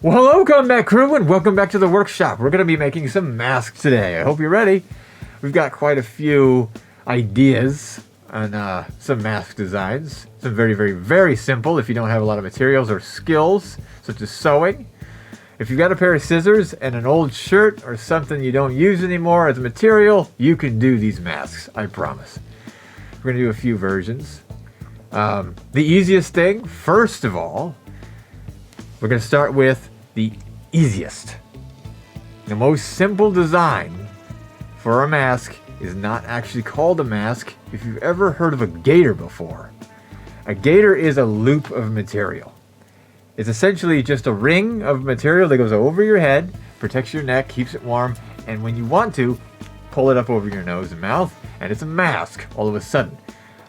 Well, hello, Kombat Krew, and welcome back to the workshop. We're going to be making some masks today. I hope you're ready. We've got quite a few ideas on some mask designs. Some very, very, very simple if you don't have a lot of materials or skills, such as sewing. If you've got a pair of scissors and an old shirt or something you don't use anymore as a material, you can do these masks, I promise. We're going to do a few versions. The easiest thing, first of all, we're going to start with the easiest. The most simple design for a mask is not actually called a mask. If you've ever heard of a gaiter before, a gaiter is a loop of material. It's essentially just a ring of material that goes over your head, protects your neck, keeps it warm, and when you want to, pull it up over your nose and mouth, and it's a mask all of a sudden.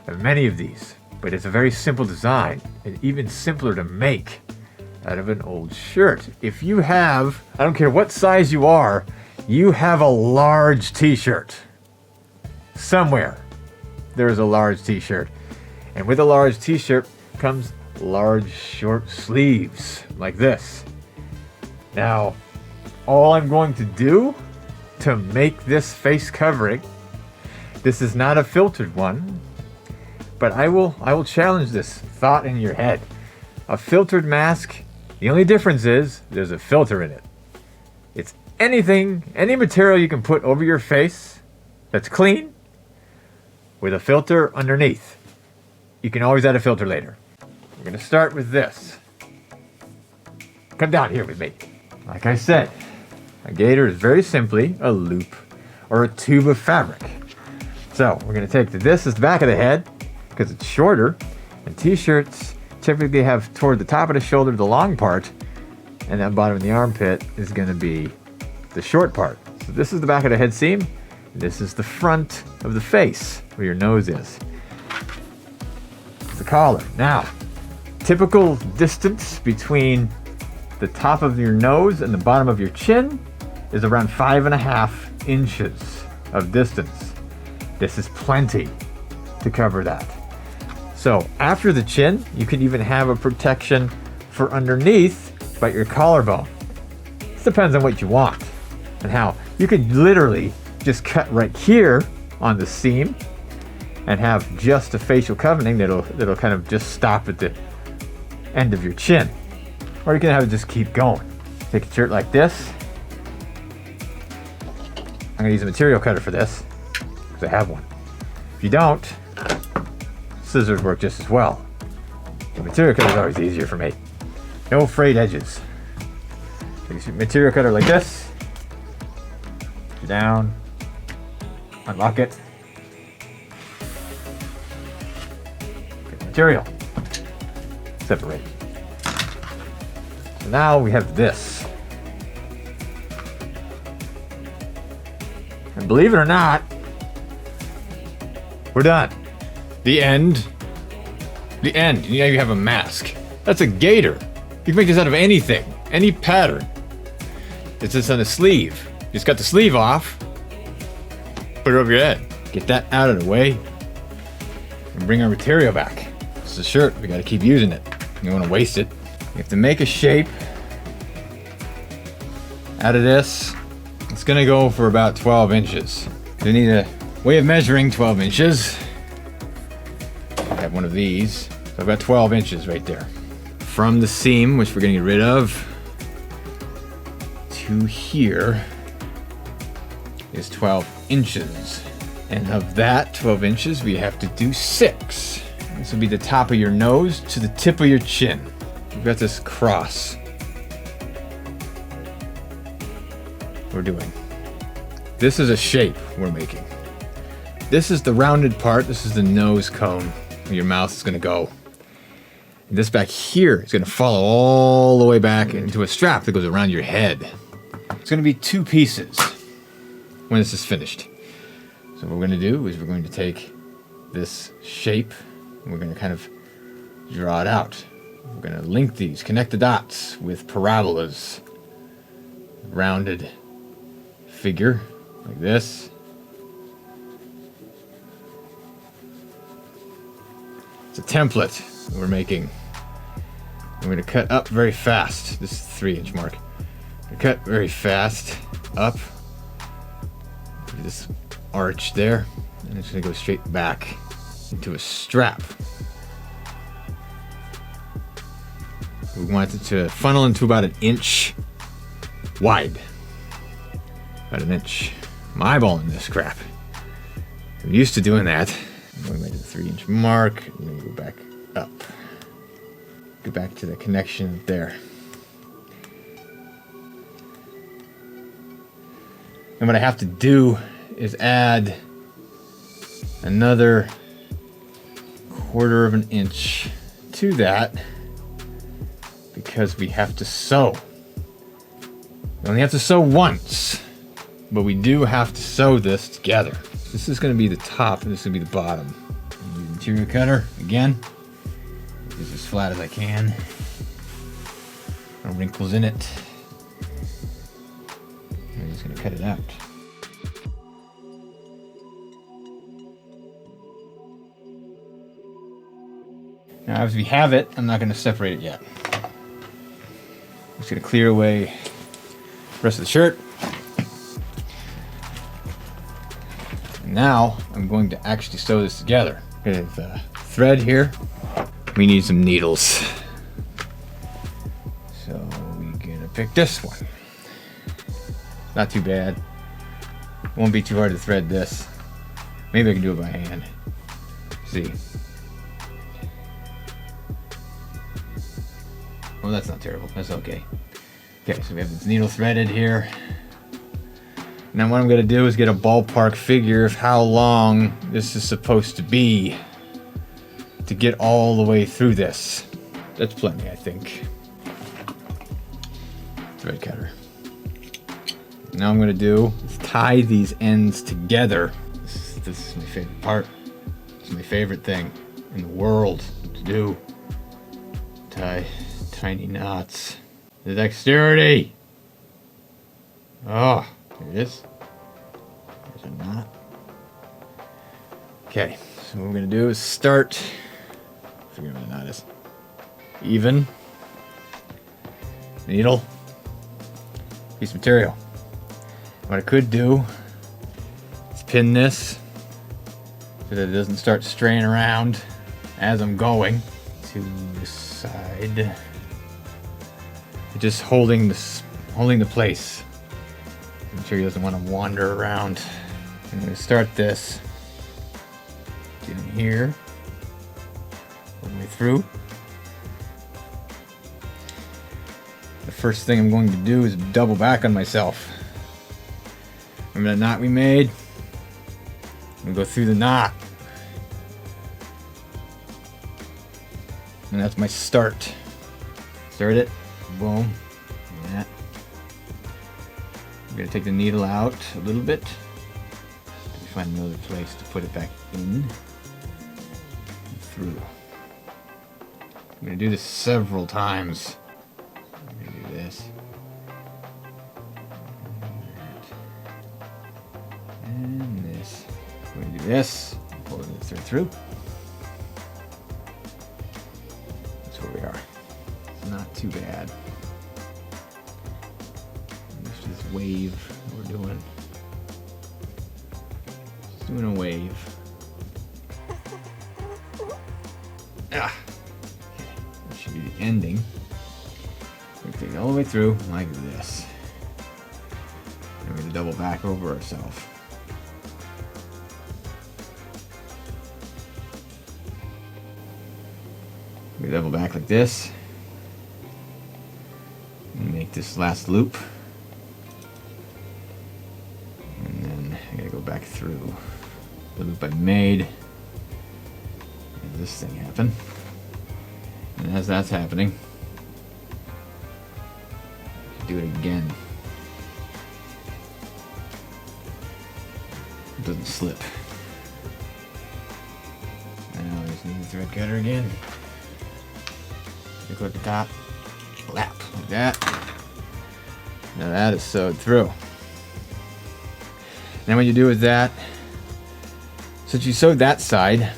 There are many of these, but it's a very simple design, and even simpler to make out of an old shirt. If you have, I don't care what size you are, you have a large t-shirt. Somewhere there is a large t-shirt. And with a large t-shirt comes large short sleeves like this. Now, all I'm going to do to make this face covering, this is not a filtered one, but I will challenge this thought in your head. A filtered mask, the only difference is there's a filter in it. It's anything, any material you can put over your face that's clean with a filter underneath. You can always add a filter later. We're going to start with this. Come down here with me. Like I said, a gaiter is very simply a loop or a tube of fabric. So we're going to take this as the back of the head because it's shorter, and t-shirts typically have toward the top of the shoulder the long part, and that bottom of the armpit is going to be the short part. So this is the back of the head seam. This is the front of the face where your nose is. It's the collar. Now, typical distance between the top of your nose and the bottom of your chin is around 5.5 inches of distance. This is plenty to cover that. So after the chin, you can even have a protection for underneath by your collarbone. This depends on what you want and how. You could literally just cut right here on the seam and have just a facial covering that'll kind of just stop at the end of your chin. Or you can have it just keep going. Take a shirt like this. I'm gonna use a material cutter for this because I have one. If you don't, scissors work just as well. The material cutter is always easier for me. No frayed edges. Take a material cutter like this. Down. Unlock it. Get the material. Separate. So now we have this. And believe it or not, we're done. The end. The end. You know, you have a mask. That's a gaiter. You can make this out of anything, any pattern. It's just on a sleeve. You just cut the sleeve off, put it over your head. Get that out of the way, and bring our material back. It's a shirt. We got to keep using it. You don't want to waste it. You have to make a shape out of this. It's gonna go for about 12 inches. You need a way of measuring 12 inches. I have one of these. So I've got 12 inches right there. From the seam, which we're gonna get rid of, to here is 12 inches. And of that 12 inches, we have to do 6. This will be the top of your nose to the tip of your chin. We've got this cross we're doing. This is a shape we're making. This is the rounded part. This is the nose cone where your mouth is going to go. And this back here is going to follow all the way back into a strap that goes around your head. It's going to be 2 pieces when this is finished. So what we're going to do is we're going to take this shape and we're going to kind of draw it out. We're going to link these, connect the dots with parabolas. Rounded figure like this. It's a template we're making. I'm going to cut up very fast. This is the 3-inch mark. I cut very fast up this arch there, and it's going to go straight back into a strap. We want it to funnel into about 1 inch wide. About 1 inch. I'm eyeballing this crap. I'm used to doing that. I'm going back to the 3-inch mark, and then go back up. Go back to the connection there. And what I have to do is add another 1/4 of an inch to that, because we have to sew. We only have to sew once, but we do have to sew this together. This is going to be the top, and this is going to be the bottom. Use interior cutter again. This as flat as I can. No wrinkles in it. I'm just going to cut it out. Now, as we have it, I'm not going to separate it yet. I'm just going to clear away the rest of the shirt. Now, I'm going to actually sew this together. Okay, the thread here. We need some needles. So, we're going to pick this one. Not too bad. Won't be too hard to thread this. Maybe I can do it by hand. See. Well, that's not terrible. That's okay. Okay, so we have this needle threaded here. Now what I'm going to do is get a ballpark figure of how long this is supposed to be to get all the way through this. That's plenty, I think. Thread cutter. Now I'm going to do is tie these ends together. This is my favorite part. It's my favorite thing in the world to do. Tie tiny knots. The dexterity. Oh, there it is. There's a knot. Okay, so what we're gonna do is start. Figure out what the knot is. Even. Needle. Piece of material. What I could do is pin this so that it doesn't start straying around as I'm going to the side. Just holding the place. The material doesn't want to wander around. I'm going to start this in here, all the way through. The first thing I'm going to do is double back on myself. Remember that knot we made? I'm going to go through the knot. And that's my start. Start it. Boom. Like that. I'm going to take the needle out a little bit. Find another place to put it back in and through. I'm going to do this several times. I'm going to do this. And this. I'm going to do this. Pull the thread through. That's where we are. It's not too bad. This wave we're doing. Just doing a wave. Ah. Okay. That should be the ending. We take it all the way through like this. And we're going to double back over ourselves. We double back like this. And make this last loop. And then I gotta go back through the loop I made. And this thing happen. And as that's happening, do it again. It doesn't slip. Now I just need the thread cutter again. Go at the top, lap like that. Now that is sewed through. Then what you do is that, since you sewed that side,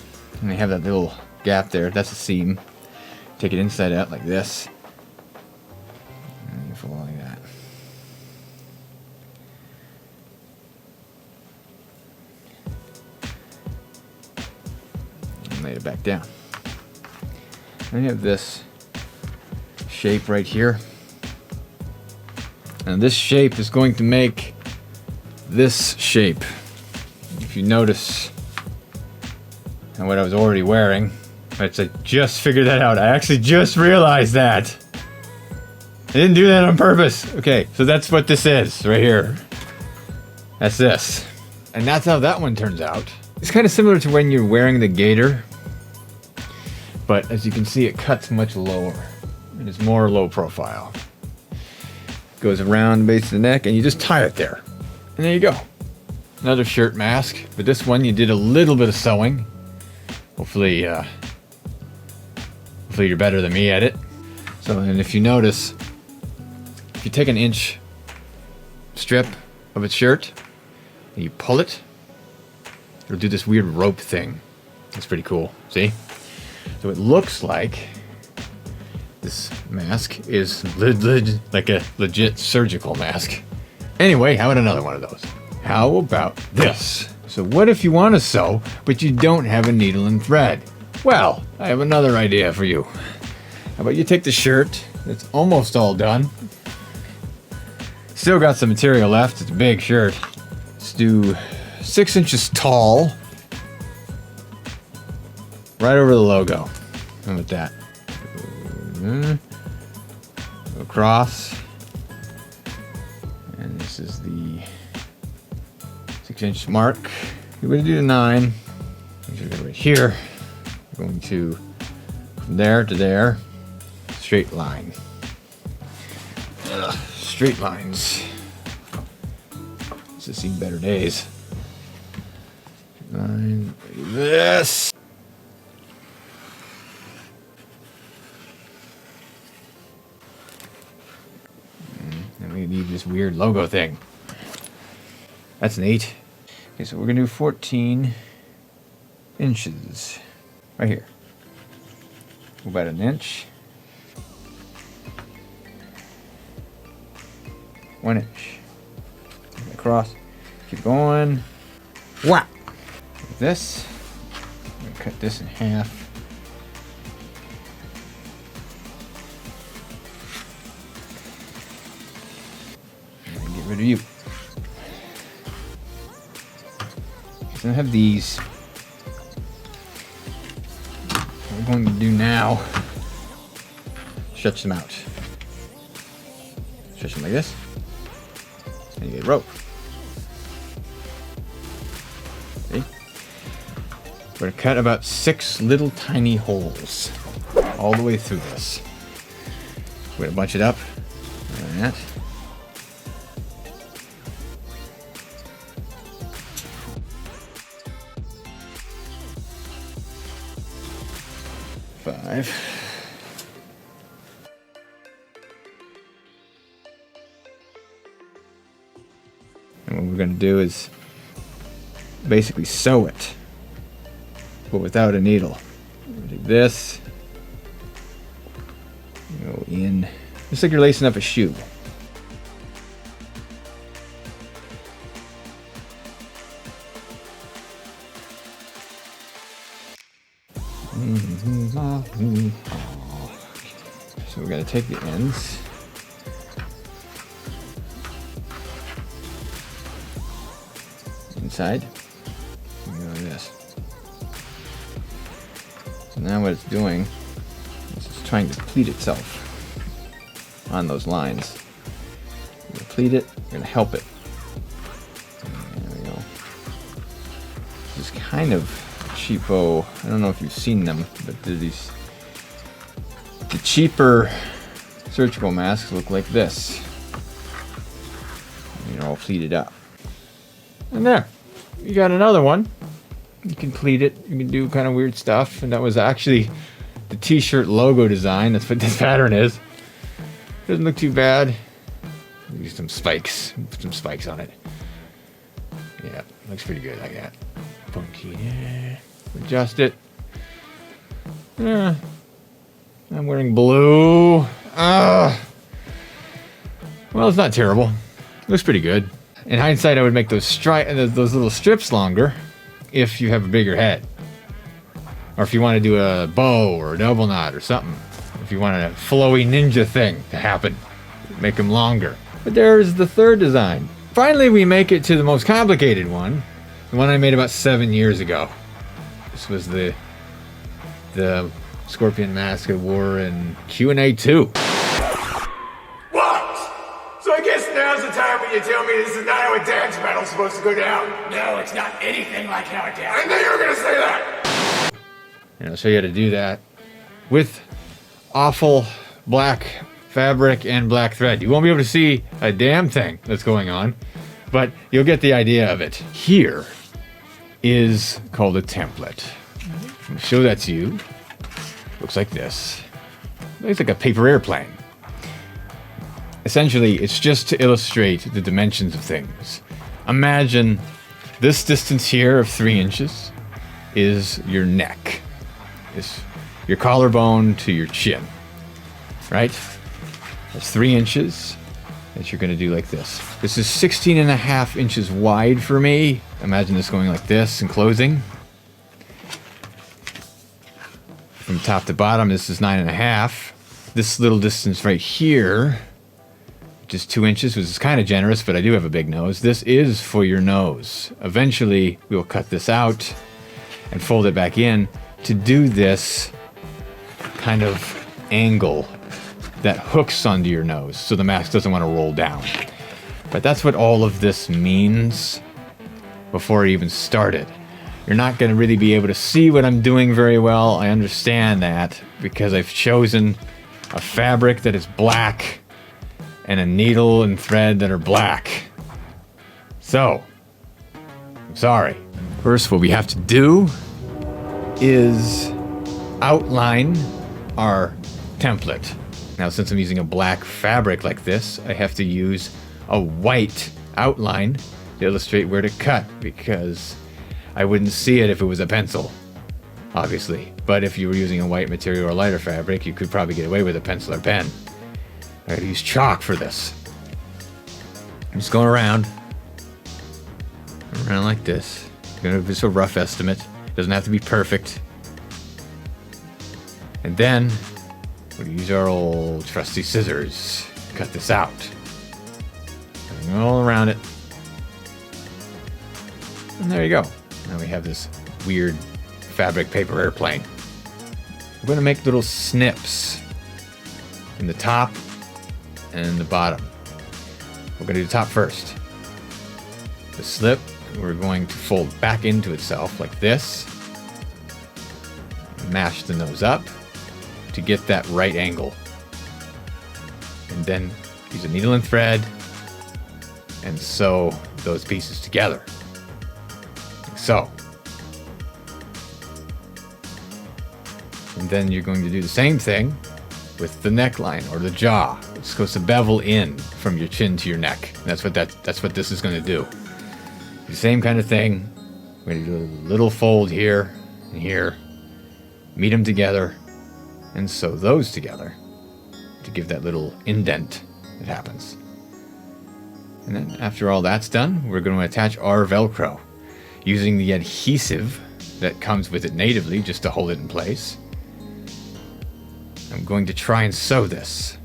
and you have that little gap there, that's a seam. Take it inside out like this, that. And lay it back down. I have this shape right here. And this shape is going to make this shape. If you notice what I was already wearing, I just figured that out. I actually just realized that. I didn't do that on purpose. Okay, so that's what this is right here. That's this. And that's how that one turns out. It's kind of similar to when you're wearing the gaiter, but as you can see, it cuts much lower. And it's more low profile. Goes around the base of the neck, and you just tie it there. And there you go. Another shirt mask, but this one you did a little bit of sewing. Hopefully you're better than me at it. So, and if you notice, if you take an inch strip of a shirt and you pull it, it'll do this weird rope thing. It's pretty cool. See? So it looks like this mask is like a legit surgical mask. Anyway, how about another one of those? How about this? So what if you want to sew, but you don't have a needle and thread? Well, I have another idea for you. How about you take the shirt that's almost all done. Still got some material left. It's a big shirt. Let's do 6 inches tall. Right over the logo. How about that? Across. And this is the 6-inch mark. We're going to do the 9. Right here. We're going to from there to there. Straight line. Straight lines. This has seen better days. 9. This. And we need this weird logo thing. That's neat. Okay, so we're gonna do 14 inches. Right here. About an inch. 1 inch. Across. Keep going. Whap! Like this. I'm gonna cut this in half. And get rid of you. So I have these. What we're going to do now, stretch them out. Stretch them like this. And you get rope. See? We're going to cut about 6 little tiny holes all the way through this. We're going to bunch it up like that. And what we're going to do is basically sew it, but without a needle. Do this. Go in, just like you're lacing up a shoe. So we're going to take the ends. Inside. And go like this. So now what it's doing is it's trying to pleat itself on those lines. We're going to pleat it, we're going to help it. There we go. This is kind of cheapo. I don't know if you've seen them, but they're these. The cheaper surgical masks look like this. And they're all pleated up. And there, you got another one. You can pleat it. You can do kind of weird stuff. And that was actually the t-shirt logo design. That's what this pattern is. Doesn't look too bad. Use some spikes. Put some spikes on it. Yeah, looks pretty good like that. Funky. Yeah. Adjust it. I'm wearing blue. Well, it's not terrible. Looks pretty good. In hindsight, I would make those little strips longer if you have a bigger head. Or if you want to do a bow or a double knot or something. If you want a flowy ninja thing to happen, make them longer. But there's the third design. Finally, we make it to the most complicated one. The one I made about 7 years ago. This was the Scorpion mask I wore in Q&A 2. What? So I guess now's the time when you tell me this is not how a dance battle's supposed to go down. No, it's not anything like how a dance. I knew you were gonna say that. And I'll show you how to do that with awful black fabric and black thread. You won't be able to see a damn thing that's going on, but you'll get the idea of it. Here is called a template. I'll show that to you. Looks like this. Looks like a paper airplane. Essentially, it's just to illustrate the dimensions of things. Imagine this distance here of 3 inches is your neck. It's your collarbone to your chin, right? That's 3 inches that you're gonna do like this. This is 16.5 inches wide for me. Imagine this going like this and closing. From top to bottom, this is 9.5. This little distance right here, which is 2 inches, which is kind of generous, but I do have a big nose. This is for your nose. Eventually, we'll cut this out and fold it back in to do this kind of angle that hooks onto your nose so the mask doesn't want to roll down. But that's what all of this means before it even started. You're not going to really be able to see what I'm doing very well. I understand that because I've chosen a fabric that is black and a needle and thread that are black. So, I'm sorry. First, what we have to do is outline our template. Now, since I'm using a black fabric like this, I have to use a white outline to illustrate where to cut because I wouldn't see it if it was a pencil, obviously. But if you were using a white material or lighter fabric, you could probably get away with a pencil or pen. I gotta use chalk for this. I'm just going around like this. It's a rough estimate. Doesn't have to be perfect. And then we'll use our old trusty scissors to cut this out. Going all around it. And there you go. Now we have this weird fabric paper airplane. We're going to make little snips in the top and the bottom. We're going to do the top first. The slip, we're going to fold back into itself like this. Mash the nose up to get that right angle. And then use a needle and thread and sew those pieces together. Like so. And then you're going to do the same thing with the neckline or the jaw. It's supposed to bevel in from your chin to your neck. And that's what this is going to do. The same kind of thing. We're going to do a little fold here and here. Meet them together and sew those together to give that little indent that happens. And then after all that's done, we're going to attach our Velcro using the adhesive that comes with it natively just to hold it in place. I'm going to try and sew this.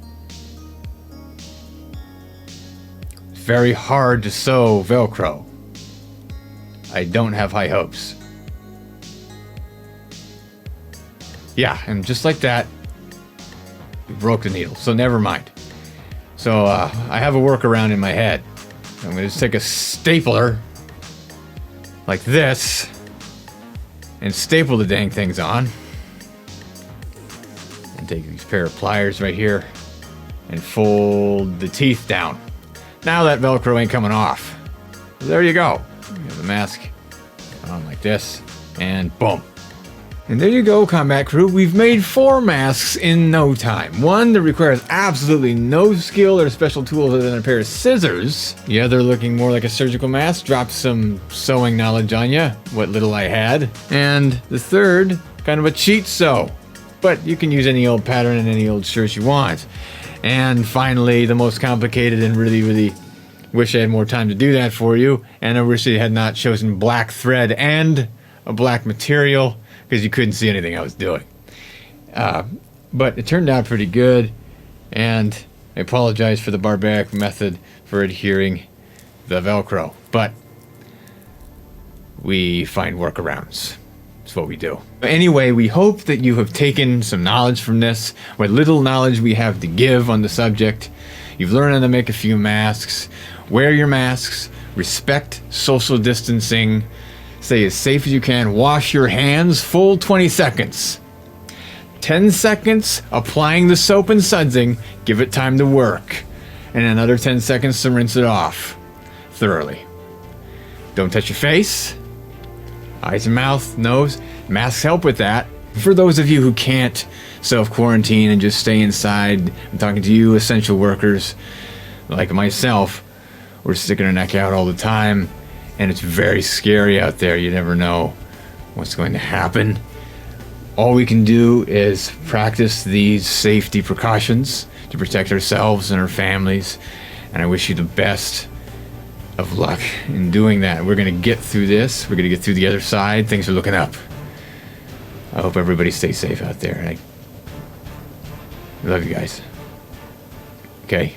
It's very hard to sew Velcro. I don't have high hopes. Yeah, and just like that, we broke the needle, so never mind. So I have a workaround in my head. I'm going to just take a stapler like this and staple the dang things on. And take these pair of pliers right here and fold the teeth down. Now that Velcro ain't coming off. So there you go. You have the mask on like this, and boom. And there you go, Kombat Krew. We've made 4 masks in no time. One that requires absolutely no skill or special tools other than a pair of scissors. The other looking more like a surgical mask. Dropped some sewing knowledge on you, what little I had. And the third, kind of a cheat sew. But you can use any old pattern and any old shirt you want. And finally, the most complicated and really, really wish I had more time to do that for you. And I wish I had not chosen black thread and a black material because you couldn't see anything I was doing. But it turned out pretty good. And I apologize for the barbaric method for adhering the Velcro. But we find workarounds. It's what we do. Anyway, we hope that you have taken some knowledge from this, what little knowledge we have to give on the subject. You've learned how to make a few masks. Wear your masks. Respect social distancing. Stay as safe as you can. Wash your hands full 20 seconds. 10 seconds applying the soap and sudsing. Give it time to work. And another 10 seconds to rinse it off thoroughly. Don't touch your face. Eyes and mouth, nose. Masks help with that. For those of you who can't self-quarantine and just stay inside, I'm talking to you essential workers like myself. We're sticking our neck out all the time, and it's very scary out there. You never know what's going to happen. All we can do is practice these safety precautions to protect ourselves and our families, and I wish you the best of luck in doing that. We're going to get through this. We're going to get through the other side. Things are looking up. I hope everybody stays safe out there. I love you guys. Okay.